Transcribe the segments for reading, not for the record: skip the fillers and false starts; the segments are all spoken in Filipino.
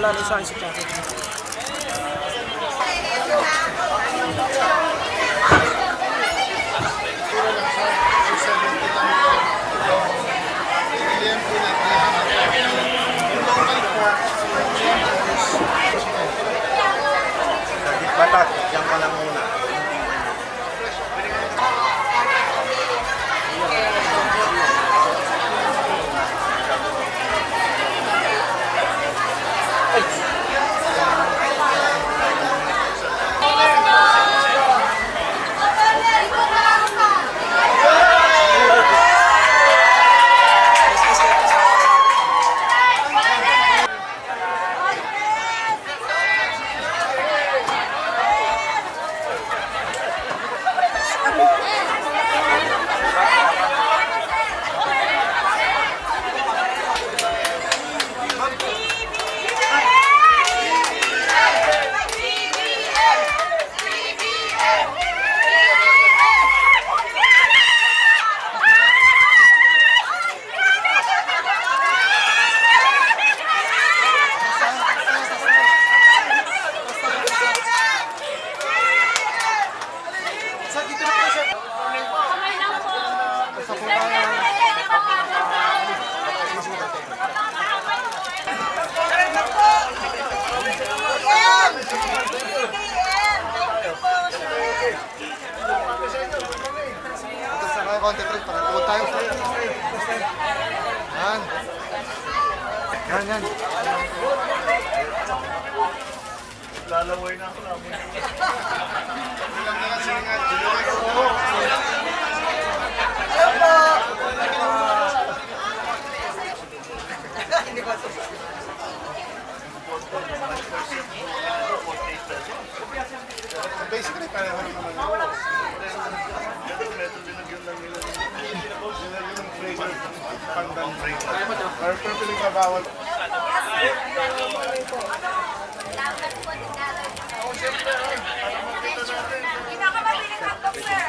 nag-aalala sa akin si Chaco. Batak, diyan ka lang muna. Konti trip, pakatuwa tayo. Yan. Lalaway na ako lang. Basically, pareho naman ako. Pandan break. Or perfectly mabawal. Pinakamabiling hotdog, sir.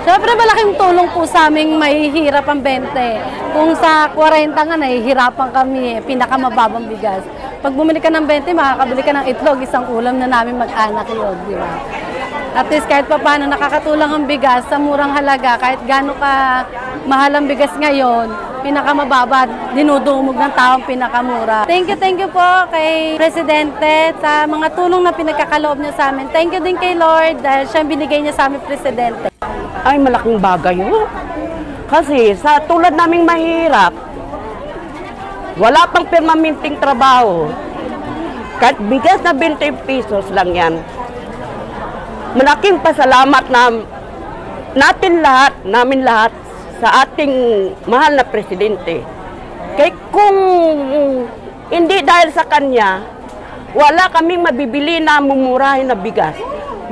Siyempre malaking tulong po sa aming mahihirap ang 20. Kung sa 40 nga nahihirapan kami, pinakamababang bigas. Pag bumili ka ng 20, makakabili ka ng itlog, isang ulam na namin mag-anak yun, di ba? At least kahit pa paano nakakatulang ang bigas sa murang halaga, kahit gaano ka mahal ang bigas ngayon, pinakamababa, dinudumog ng taong pinakamura. Thank you po kay Presidente sa mga tulong na pinagkakaloob niya sa amin. Thank you din kay Lord dahil siya binigay niya sa amin Presidente. Ay, malaking bagay yun. Kasi sa tulad naming mahirap, wala pang permanenteng trabaho. Kahit bigas na 20 pesos lang yan. Malaking pasalamat namin lahat sa ating mahal na Presidente. Kaya kung hindi dahil sa kanya, wala kaming mabibili na mumurahin na bigas.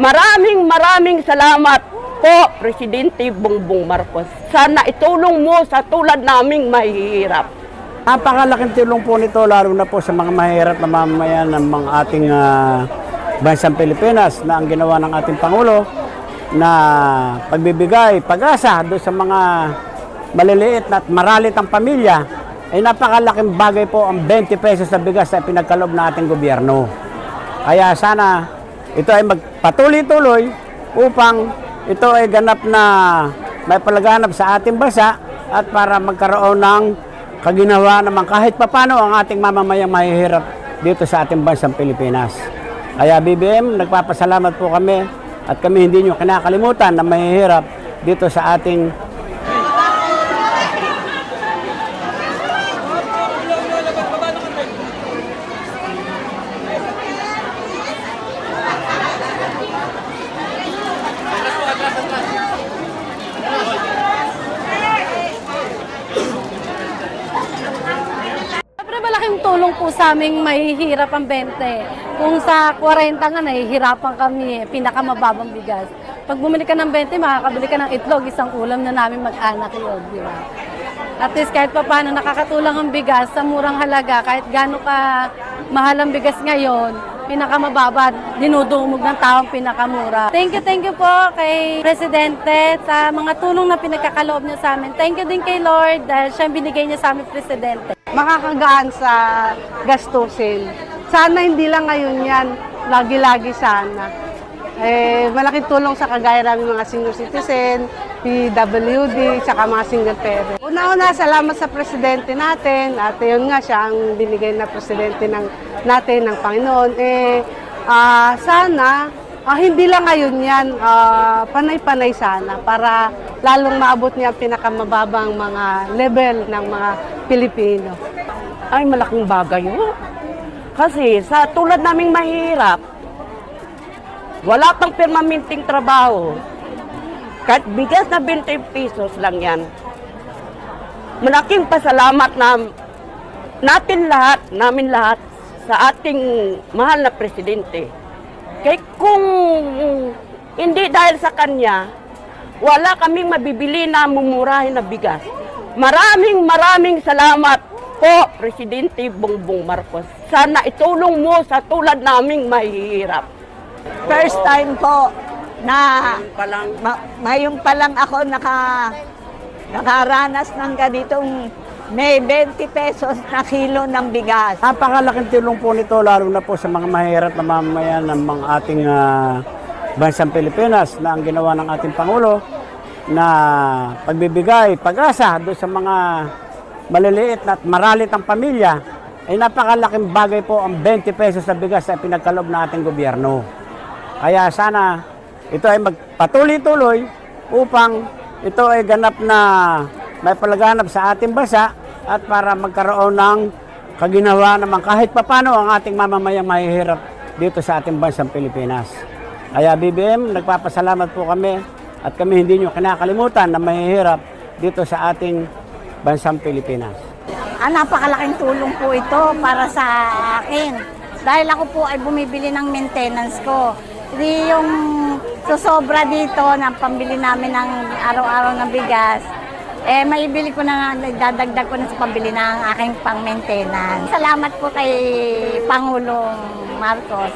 Maraming salamat po, Presidente Bongbong Marcos. Sana itulong mo sa tulad naming mahihirap. Napakalaking tulong po nito, lalo na po sa mga mahirap na mamamayan ng mga ating bansang Pilipinas na ang ginawa ng ating Pangulo na pagbibigay pag-asa doon sa mga maliliit at maralit ang pamilya, ay napakalaking bagay po ang 20 pesos sa bigas na pinagkaloob ng ating gobyerno. Kaya sana ito ay magpatuloy-tuloy upang ito ay ganap na may palaganap sa ating bansa at para magkaroon ng kaginawa naman kahit papano ang ating mamamayang mahihirap dito sa ating bansang Pilipinas. Kaya BBM, nagpapasalamat po kami at kami hindi nyo kinakalimutan na mahihirap dito sa ating Siyempre malaking tulong po sa aming mahihirap ang 20. Kung sa 40 nga nahihirapan kami, pinakamababang bigas. Pag bumili ka ng 20, makakabili ka ng itlog, isang ulam na namin mag-anak yun, di ba? At least kahit pa paano nakakatulang ang bigas sa murang halaga, kahit gaano ka mahal ang bigas ngayon, pinakamababa, dinudumog ng taong pinakamura. Thank you po kay Presidente sa mga tulong na pinagkakaloob niya sa amin. Thank you din kay Lord dahil siya binigay niya sa amin, Presidente. Makakagaan sa gastusin. Sana hindi lang ngayon yan, lagi-lagi sana. Malaking tulong sa kagaya ng mga senior citizen, PWD, saka mga single parent. Una-una, salamat sa presidente natin at yun nga siya ang binigay na presidente natin ng Panginoon. Sana, hindi lang ngayon yan, panay-panay sana para lalong maabot niya ang pinakamababang mga level ng mga Pilipino. Ay, malaking bagay yun. Kasi sa tulad naming mahirap, wala pang permanenteng trabaho. Kahit bigas na 20 pesos lang yan. Malaking pasalamat na namin lahat sa ating mahal na presidente. Kaya kung hindi dahil sa kanya, wala kaming mabibili na mumurahin na bigas. Maraming salamat po, Presidente Bongbong Marcos. Sana itulong mo sa tulad naming mahihirap. First time po na ngayon pa lang ako nakaranas ng ganitong may 20 pesos na kilo ng bigas. Napakalaking tulong po nito lalo na po sa mga mahirap na mamamayan ng mga ating bansang Pilipinas na ang ginawa ng ating Pangulo na pagbibigay pag-asa doon sa mga maliliit at maralit ang pamilya ay napakalaking bagay po ang 20 pesos na bigas na pinagkaloob ng ating gobyerno. Kaya sana ito ay magpatuloy-tuloy upang ito ay ganap na may palaganap sa ating bansa at para magkaroon ng kaginawa naman kahit papano ang ating mamamayang mahihirap dito sa ating bansang Pilipinas. Kaya BBM, nagpapasalamat po kami at kami hindi nyo kinakalimutan na mahihirap dito sa ating bansang Pilipinas. Napakalaking tulong po ito para sa akin. Dahil ako po ay bumibili ng maintenance ko. Hindi yung susobra dito ng pambili namin ng araw-araw ng bigas, maibili ko na, dadagdag ko na sa pambili ng aking pang-maintenance. Salamat po kay Pangulong Marcos.